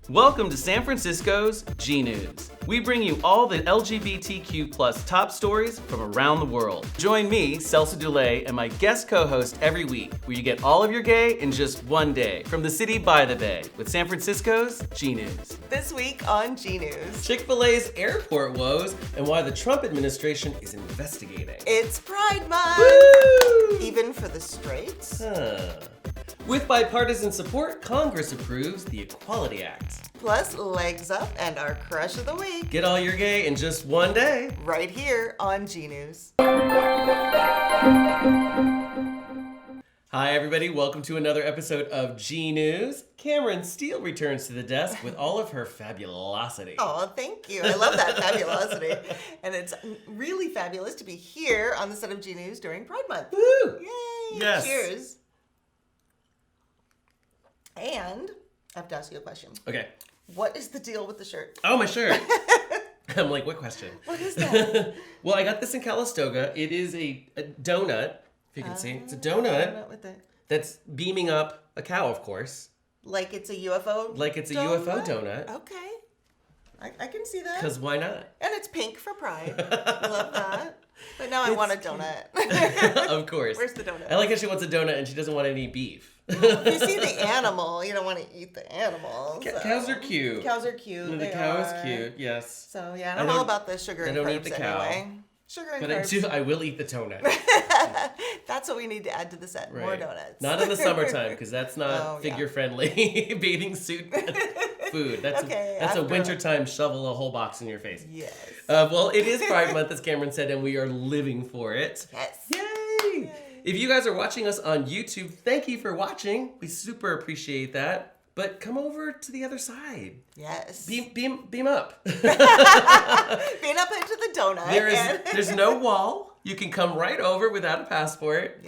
Welcome to San Francisco's GNews. We bring you all the LGBTQ plus top stories from around the world. Join me, Celso Dulay, and my guest co-host every week, where you get all of your gay in just one day, from the city by the bay, with San Francisco's GNews. This week on GNews. Chick-Fil-A's airport woes and why the Trump administration is investigating. It's Pride Month! Woo! Even for the straights? With bipartisan support, Congress approves the Equality Act. Plus, legs up and our crush of the week. Get all your gay in just one day. Right here on GNews. Hi everybody, welcome to another episode of GNews. Cameron Steele returns to the desk with all of her fabulosity. Oh, thank you. I love that fabulosity. And it's really fabulous to be here on the set of GNews during Pride Month. Woo! Yay! Yes. Cheers. And I have to ask you a question. Okay. What is the deal with the shirt? Oh, my shirt. I'm like, what question? What is that? Well, I got this in Calistoga. It is a donut, if you can see. It's a donut With it. that's beaming up a cow, of course. Like it's a UFO? Like it's a UFO donut. Okay. I can see that. Because why not? And it's pink for Pride. I love that. But now I want a donut. Of course. Where's the donut? I like how she wants a donut and she doesn't want any beef. If you see the animal, you don't want to eat the animal. So. Cows are cute. Cows are cute. The cow is cute, yes. So yeah, I'm all about the sugar and I carbs don't eat the cow. anyway. Sugar and But carbs. I will eat the donut. That's what we need to add to the set. Right. More donuts. Not in the summertime, because that's not Oh, yeah. figure-friendly bathing suit food. That's Okay, that's a after- wintertime shovel a whole box in your face. Yes. Well, it is Pride Month, as Cameron said, and we are living for it. Yes. Yay! If you guys are watching us on YouTube, thank you for watching. We super appreciate that. But come over to the other side. Yes. Beam up. Being up into the donut. There's no wall. You can come right over without a passport.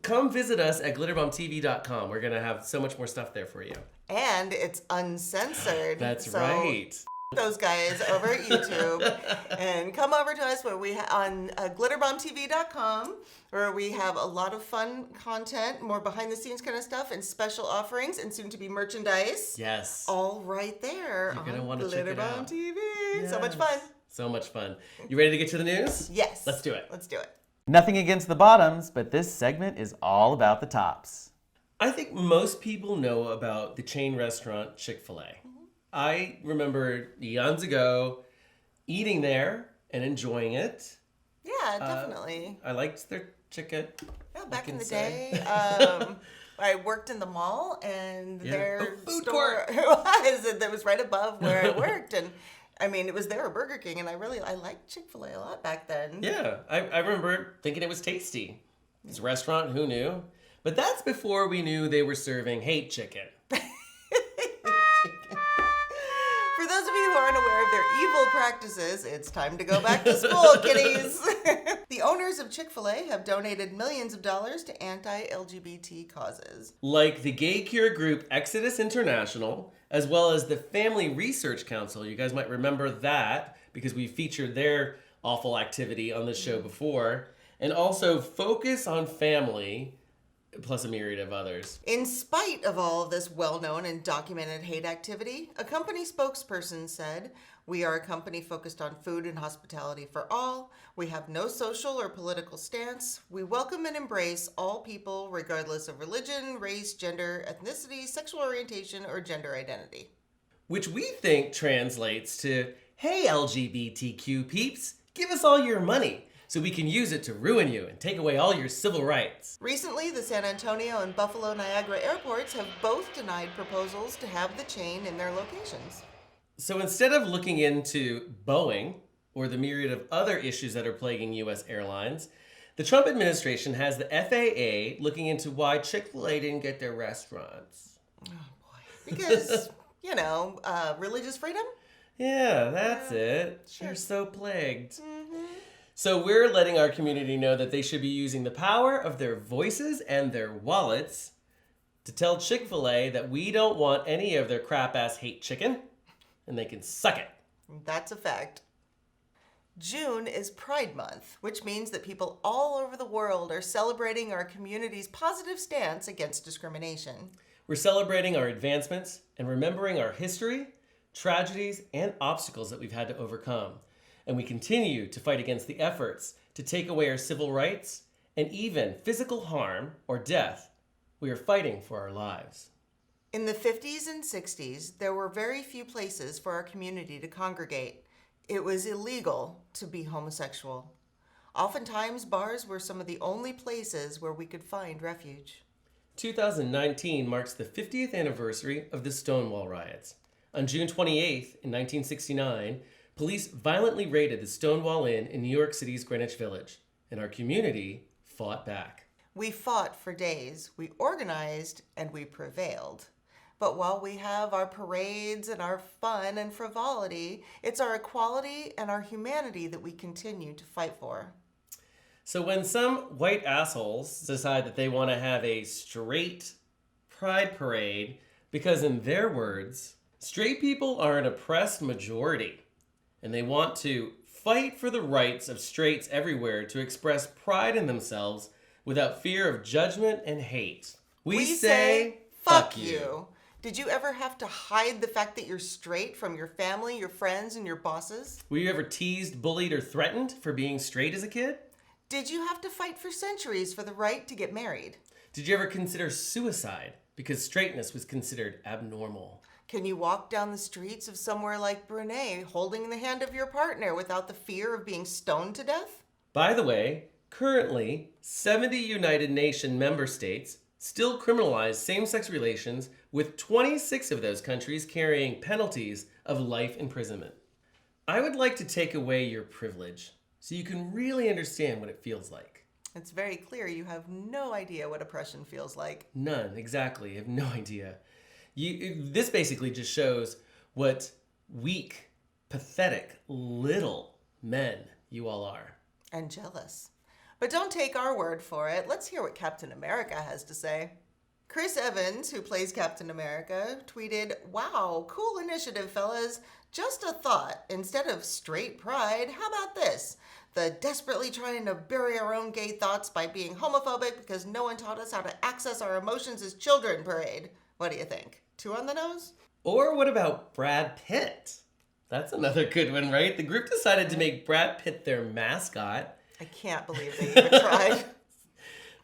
Come visit us at glitterbombtv.com. We're going to have so much more stuff there for you. And it's uncensored. That's so right. Those guys over at YouTube and come over to us where we on glitterbombtv.com, where we have a lot of fun content, more behind the scenes kind of stuff, and special offerings, and soon to be merchandise. Yes. All right there. You're gonna want to Glitter check it Bomb out. TV. Yes. So much fun. So much fun. You ready to get to the news? Yes. Let's do it. Let's do it. Nothing against the bottoms, but this segment is all about the tops. I think most people know about the chain restaurant Chick-Fil-A. I remember eons ago eating there and enjoying it. Yeah, definitely. I liked their chicken. Yeah, back in the say. day, I worked in the mall, and their food store that was right above where I worked, and I mean, it was there, Burger King, and I liked Chick-fil-A a lot back then. Yeah, I remember thinking it was tasty. This restaurant, who knew? But that's before we knew they were serving hate chicken. For those of you who aren't aware of their evil practices, it's time to go back to school, kiddies. The owners of Chick-fil-A have donated millions of dollars to anti-LGBT causes. Like the gay cure group Exodus International, as well as the Family Research Council. You guys might remember that because we featured their awful activity on this show before. And also Focus on Family, plus a myriad of others. In spite of all of this well-known and documented hate activity, a company spokesperson said, "We are a company focused on food and hospitality for all. We have no social or political stance. We welcome and embrace all people regardless of religion, race, gender, ethnicity, sexual orientation, or gender identity." Which we think translates to, hey LGBTQ peeps, give us all your money so we can use it to ruin you and take away all your civil rights. Recently, the San Antonio and Buffalo Niagara airports have both denied proposals to have the chain in their locations. So instead of looking into Boeing or the myriad of other issues that are plaguing U.S. airlines, the Trump administration has the FAA looking into why Chick-fil-A didn't get their restaurants. Oh boy. Because, religious freedom? Yeah, that's it. Sure. They're so plagued. So we're letting our community know that they should be using the power of their voices and their wallets to tell Chick-fil-A that we don't want any of their crap-ass hate chicken, and they can suck it. That's a fact. June is Pride Month, which means that people all over the world are celebrating our community's positive stance against discrimination. We're celebrating our advancements and remembering our history, tragedies, and obstacles that we've had to overcome. And we continue to fight against the efforts to take away our civil rights and even physical harm or death. We are fighting for our lives. In the 50s and 60s, there were very few places for our community to congregate. It was illegal to be homosexual. Oftentimes, bars were some of the only places where we could find refuge. 2019 marks the 50th anniversary of the Stonewall riots. On June 28th, in 1969, police violently raided the Stonewall Inn in New York City's Greenwich Village, and our community fought back. We fought for days, we organized, and we prevailed. But while we have our parades and our fun and frivolity, it's our equality and our humanity that we continue to fight for. So when some white assholes decide that they want to have a straight pride parade, because in their words, straight people are an oppressed majority, and they want to fight for the rights of straights everywhere to express pride in themselves without fear of judgment and hate. We say, fuck you. Did you ever have to hide the fact that you're straight from your family, your friends, and your bosses? Were you ever teased, bullied, or threatened for being straight as a kid? Did you have to fight for centuries for the right to get married? Did you ever consider suicide because straightness was considered abnormal? Can you walk down the streets of somewhere like Brunei holding the hand of your partner without the fear of being stoned to death? By the way, currently, 70 United Nations member states still criminalize same-sex relations, with 26 of those countries carrying penalties of life imprisonment. I would like to take away your privilege so you can really understand what it feels like. It's very clear you have no idea what oppression feels like. None, exactly. I have no idea. This basically just shows what weak, pathetic, little men you all are. And jealous. But don't take our word for it. Let's hear what Captain America has to say. Chris Evans, who plays Captain America, tweeted, "Wow, cool initiative, fellas. Just a thought. Instead of straight pride, how about this? The desperately trying to bury our own gay thoughts by being homophobic because no one taught us how to access our emotions as children parade. What do you think? Too on the nose?" Or what about Brad Pitt? That's another good one, right? The group decided to make Brad Pitt their mascot. I can't believe they even tried.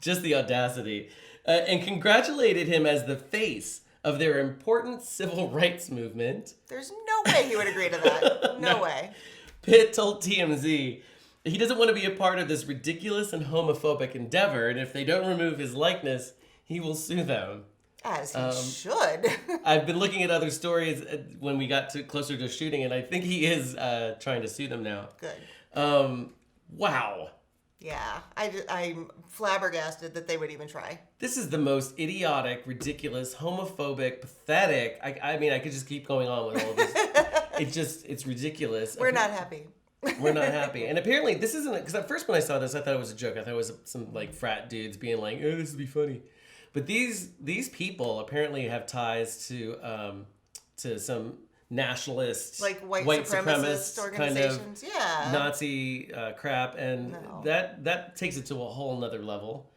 Just the audacity. And congratulated him as the face of their important civil rights movement. There's no way he would agree to that. No way. Pitt told TMZ he doesn't want to be a part of this ridiculous and homophobic endeavor, and if they don't remove his likeness, he will sue them. As he should. I've been looking at other stories when we got closer to shooting, and I think he is trying to sue them now. Good. Wow. Yeah, I'm flabbergasted that they would even try. This is the most idiotic, ridiculous, homophobic, pathetic. I mean, I could just keep going on with all of this. It's ridiculous. We're not happy. We're not happy. And apparently this isn't, because at first when I saw this, I thought it was a joke. I thought it was some like frat dudes being like, "Oh, this would be funny." But these people apparently have ties to some nationalist, like white supremacist organizations, kind of yeah, Nazi crap, and that takes it to a whole nother level.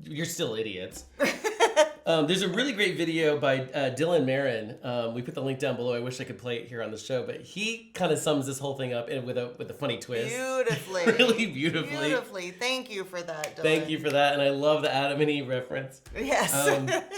You're still idiots. There's a really great video by Dylan Marin. We put the link down below. I wish I could play it here on the show, but he kind of sums this whole thing up with a funny twist. Beautifully. Really beautifully. Beautifully. Thank you for that, Dylan. Thank you for that, and I love the Adam and Eve reference. Yes.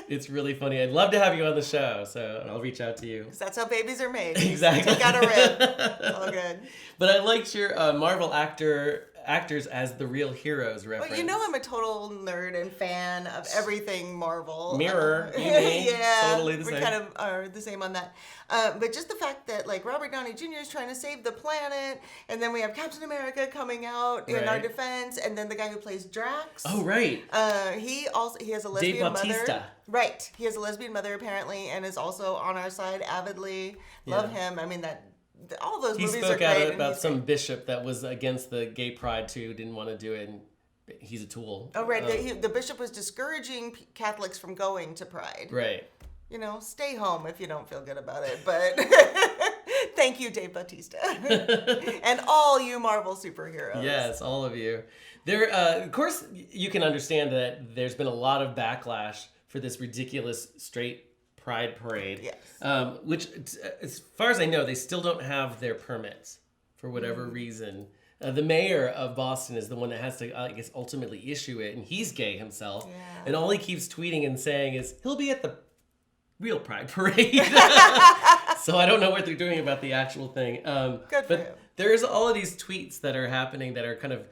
It's really funny. I'd love to have you on the show, so I'll reach out to you. Because that's how babies are made. Exactly. Take out a rib. All good. But I liked your Marvel actors as the real heroes reference. Well, you know I'm a total nerd and fan of everything Marvel. Mirror, you mean? Yeah, totally the same. We kind of are the same on that. But just the fact that like Robert Downey Jr. is trying to save the planet, and then we have Captain America coming out in our defense, and then the guy who plays Drax. Oh, right. He has a lesbian Dave Bautista. mother. Right. He has a lesbian mother apparently, and is also on our side avidly. Love him. I mean all those movies are great. He spoke out about some bishop that was against the gay pride too, didn't want to do it, and he's a tool. Oh, right. The bishop was discouraging Catholics from going to pride. Right. You know, stay home if you don't feel good about it. But thank you, Dave Bautista. And all you Marvel superheroes. Yes, all of you. Of course, you can understand that there's been a lot of backlash for this ridiculous straight pride parade. Yes. Which, as far as I know, they still don't have their permits for whatever reason. The mayor of Boston is the one that has to, I guess, ultimately issue it, and he's gay himself. Yeah. And all he keeps tweeting and saying is he'll be at the real pride parade. So I don't know what they're doing about the actual thing. Good for him. There's all of these tweets that are happening that are kind of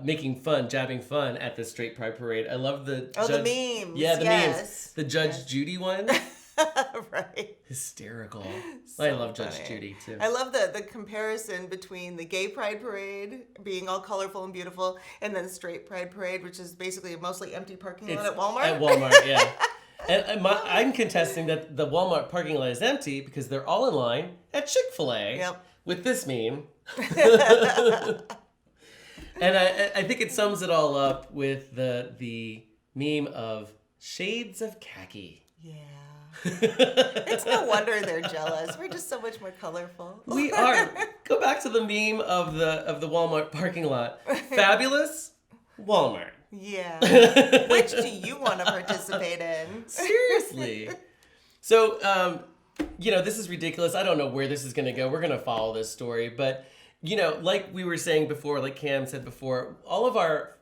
making fun, jabbing fun at the straight pride parade. I love the the memes. Yeah, the yes. memes. The Judge Judy one. Right. Hysterical. So I love Judge funny. Judy too. I love the comparison between the gay pride parade being all colorful and beautiful and then straight pride parade, which is basically a mostly empty parking lot at Walmart. At Walmart, yeah. And I'm contesting that the Walmart parking lot is empty because they're all in line at Chick-Fil-A with this meme. And I think it sums it all up with the meme of shades of khaki. Yeah. It's no wonder they're jealous. We're just so much more colorful. We are. Go back to the meme of the Walmart parking lot. Fabulous Walmart. Yeah. Which do you want to participate in? Seriously. So, this is ridiculous. I don't know where this is going to go. We're going to follow this story. But, like we were saying before, like Cam said before, all of our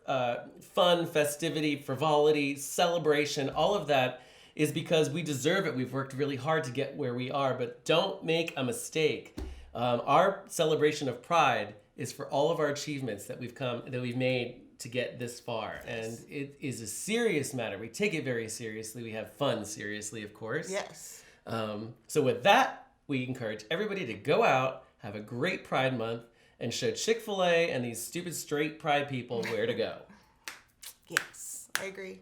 fun, festivity, frivolity, celebration, all of that is because we deserve it. We've worked really hard to get where we are. But don't make a mistake. Our celebration of Pride is for all of our achievements that we've made to get this far. And it is a serious matter. We take it very seriously. We have fun seriously, of course. Yes. So with that, we encourage everybody to go out, have a great Pride Month, and show Chick-fil-A and these stupid straight Pride people where to go. Yes, I agree.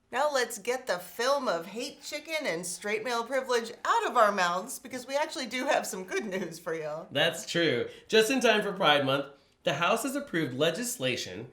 Now let's get the film of hate chicken and straight male privilege out of our mouths because we actually do have some good news for you. That's true. Just in time for Pride Month, the House has approved legislation,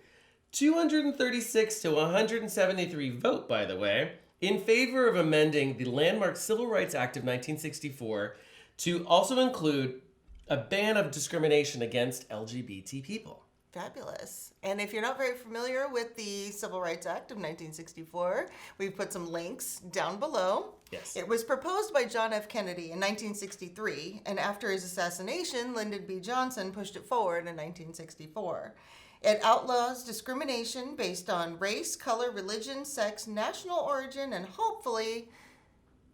236 to 173 vote, by the way, in favor of amending the landmark Civil Rights Act of 1964 to also include a ban of discrimination against LGBT people. Fabulous. And if you're not very familiar with the Civil Rights Act of 1964, we've put some links down below. Yes. It was proposed by John F. Kennedy in 1963, and after his assassination, Lyndon B. Johnson pushed it forward in 1964. It outlaws discrimination based on race, color, religion, sex, national origin, and hopefully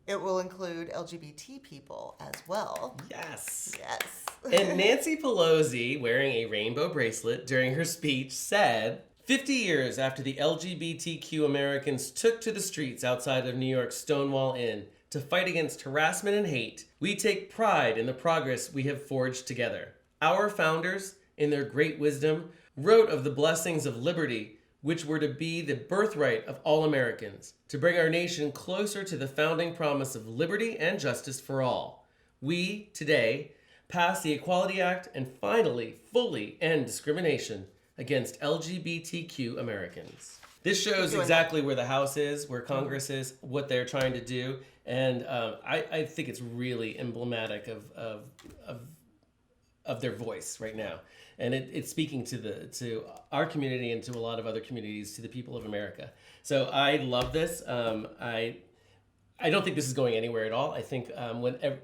it will include LGBT people as well. Yes. Yes. And Nancy Pelosi, wearing a rainbow bracelet during her speech, said, 50 years after the LGBTQ Americans took to the streets outside of New York's Stonewall Inn to fight against harassment and hate, we take pride in the progress we have forged together. Our founders, in their great wisdom, wrote of the blessings of liberty, which were to be the birthright of all Americans, to bring our nation closer to the founding promise of liberty and justice for all. We, today, pass the Equality Act and finally fully end discrimination against LGBTQ Americans. This shows exactly where the House is, where Congress is, what they're trying to do, and I think it's really emblematic of their voice right now. And it's speaking to our community and to a lot of other communities, to the people of America. So I love this. I don't think this is going anywhere at all. I think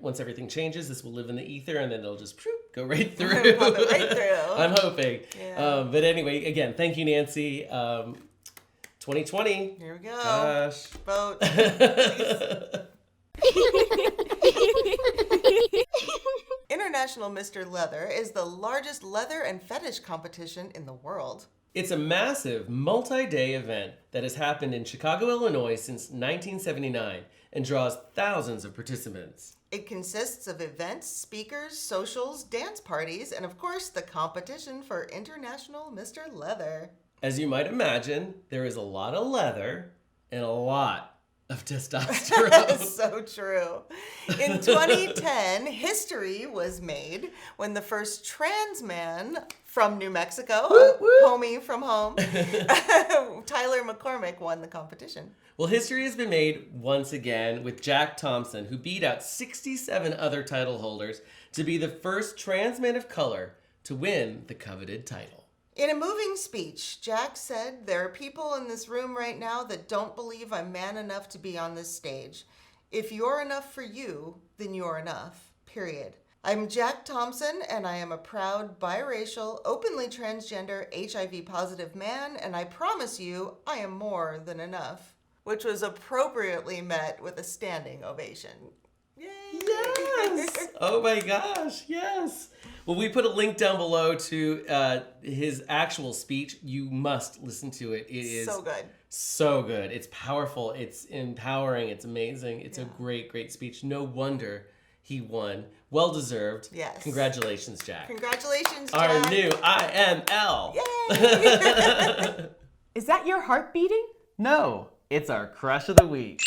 once everything changes, this will live in the ether, and then it'll just go right through. Pop it right through. I'm hoping. Yeah. But anyway, again, thank you, Nancy. 2020. Here we go. Gosh. Vote. International Mr. Leather is the largest leather and fetish competition in the world. It's a massive, multi-day event that has happened in Chicago, Illinois since 1979 and draws thousands of participants. It consists of events, speakers, socials, dance parties, and of course the competition for International Mr. Leather. As you might imagine, there is a lot of leather and a lot of testosterone. So true. In 2010, history was made when the first trans man from New Mexico, Woo, woo. homie from home, Tyler McCormick, won the competition. Well, history has been made once again with Jack Thompson, who beat out 67 other title holders to be the first trans man of color to win the coveted title. In a moving speech, Jack said, "There are people in this room right now that don't believe I'm man enough to be on this stage. If you're enough for you, then you're enough. Period. I'm Jack Thompson, and I am a proud, biracial, openly transgender, HIV-positive man, and I promise you, I am more than enough." Which was appropriately met with a standing ovation. Yay! Yes! Oh my gosh, yes! Well, we put a link down below to his actual speech. You must listen to it. It is so good. So good. It's powerful. It's empowering. It's amazing. It's a great, great speech. No wonder he won. Well deserved. Yes. Congratulations, Jack. Congratulations, Jack. Our new IML. Yay! Is that your heart beating? No, it's our crush of the week.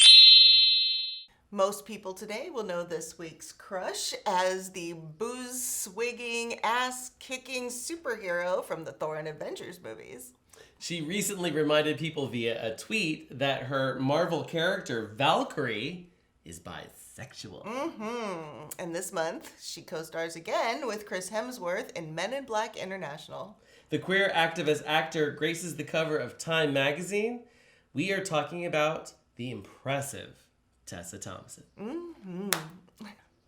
Most people today will know this week's crush as the booze-swigging, ass-kicking superhero from the Thor and Avengers movies. She recently reminded people via a tweet that her Marvel character, Valkyrie, is bisexual. And this month, she co-stars again with Chris Hemsworth in Men in Black International. The queer activist actor graces the cover of Time magazine. We are talking about the impressive Tessa Thompson.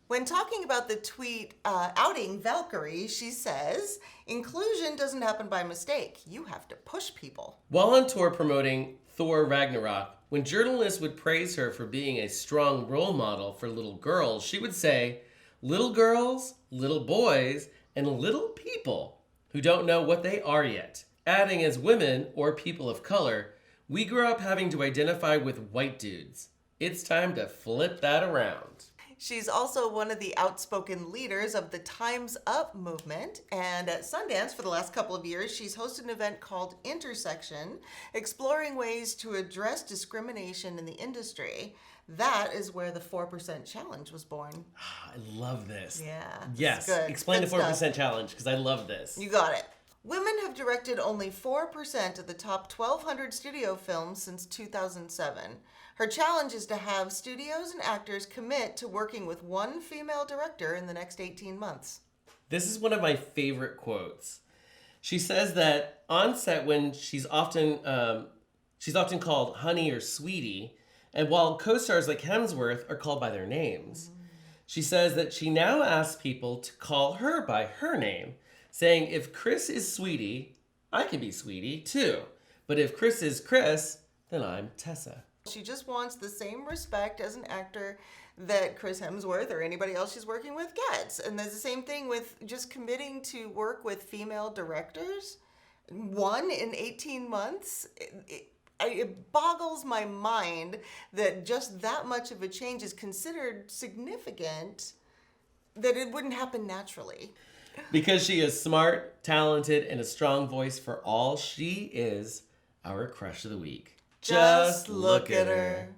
When talking about the tweet outing Valkyrie, she says, "Inclusion doesn't happen by mistake. You have to push people." While on tour promoting Thor Ragnarok, when journalists would praise her for being a strong role model for little girls, she would say, "Little girls, little boys, and little people who don't know what they are yet." Adding, as women or people of color, we grew up having to identify with white dudes. It's time to flip that around. She's also one of the outspoken leaders of the Time's Up movement, and at Sundance for the last couple of years, she's hosted an event called Intersection, exploring ways to address discrimination in the industry. That is where the 4% challenge was born. I love this. Yeah. Yes. Good. Explain Good the 4% stuff. challenge, because I love this. You got it. Women have directed only 4% of the top 1,200 studio films since 2007. Her challenge is to have studios and actors commit to working with one female director in the next 18 months. This is one of my favorite quotes. She says that on set, when she's often called honey or sweetie, and while co-stars like Hemsworth are called by their names, she says that she now asks people to call her by her name, saying, "If Chris is sweetie, I can be sweetie too. But if Chris is Chris, then I'm Tessa." She just wants the same respect as an actor that Chris Hemsworth or anybody else she's working with gets. And there's the same thing with just committing to work with female directors. One in 18 months. It boggles my mind that just that much of a change is considered significant, that it wouldn't happen naturally. Because she is smart, talented, and a strong voice for all, she is our crush of the week. Just look at her.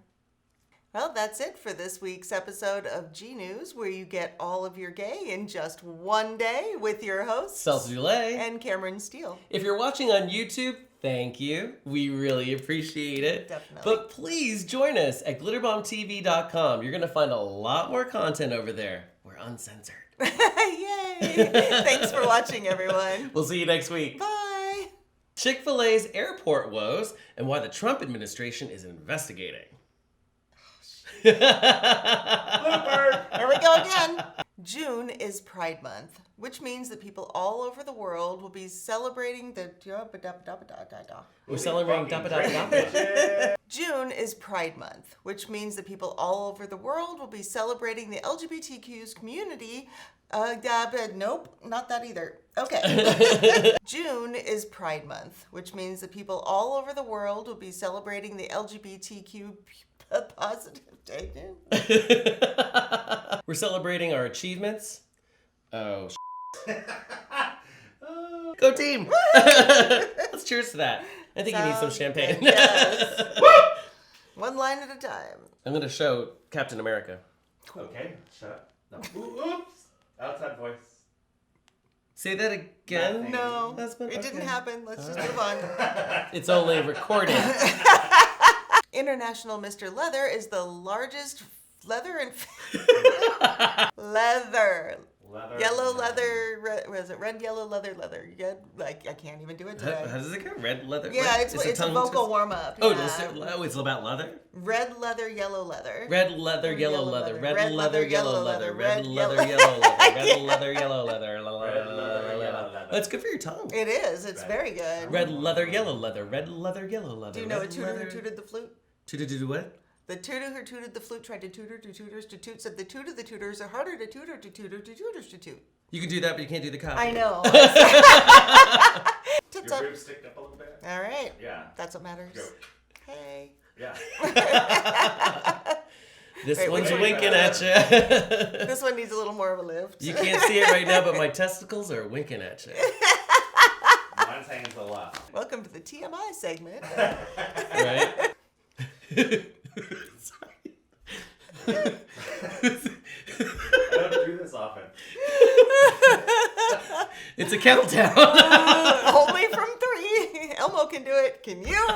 Well, that's it for this week's episode of GNews, where you get all of your gay in just one day with your hosts, Celso Dulay and Cameron Steele. If you're watching on YouTube, thank you. We really appreciate it. Definitely. But please join us at glitterbombtv.com. You're going to find a lot more content over there. We're uncensored. Yay! Thanks for watching, everyone. We'll see you next week. Bye. Chick-fil-A's airport woes and why the Trump administration is investigating. Blooper! Here we go again. June is Pride Month, which means that people all over the world will be celebrating the... We're celebrating da-ba-da-ba-da. June is Pride Month, which means that people all over the world will be celebrating the LGBTQ's community. Nope, not that either. Okay. June is Pride Month, which means that people all over the world will be celebrating the LGBTQ positive day. We're celebrating our achievements. Oh, go team! Let's cheers to that. I think you need some champagne. Yes. One line at a time. I'm going to show Captain America. Okay, shut up. No. Oops. Outside voice. Say that again. Nothing. No, Husband? it didn't Okay. happen. Let's just move on. It's only recorded. International Mr. Leather is the largest leather Leather. Yellow leather, was it red, yellow, leather, leather? You good? Like, I can't even do it today. How does it go? Red leather? Yeah, red? it's a vocal warm-up. Oh, yeah. it's about leather? Red leather, yellow leather. Red leather, yellow leather. Red leather, yellow leather. Red leather, yellow- yellow leather. Red leather, yellow leather. Red leather, yellow leather. That's good for your tongue. It is. It's Red. very good. Red leather, yellow leather. Red leather, yellow leather. Do you know a Red tutor who leather- tooted the flute? Tutor what? The tutor who tooted the flute tried to tutor to tutors to toot, said the tutors are harder to tutor to tutors to toot. You can do that, but you can't do the copy. I know. Tits Your up. boobs sticked up a little bit. All right. Yeah. That's what matters. Go. Hey. Yeah. This Wait, one's which one? winking at you. This one needs a little more of a lift. You can't see it right now, but my testicles are winking at you. Mine's hanging to the left. Welcome to the TMI segment. Right? I don't do this often. It's a countdown. Only from 3. Elmo can do it. Can you?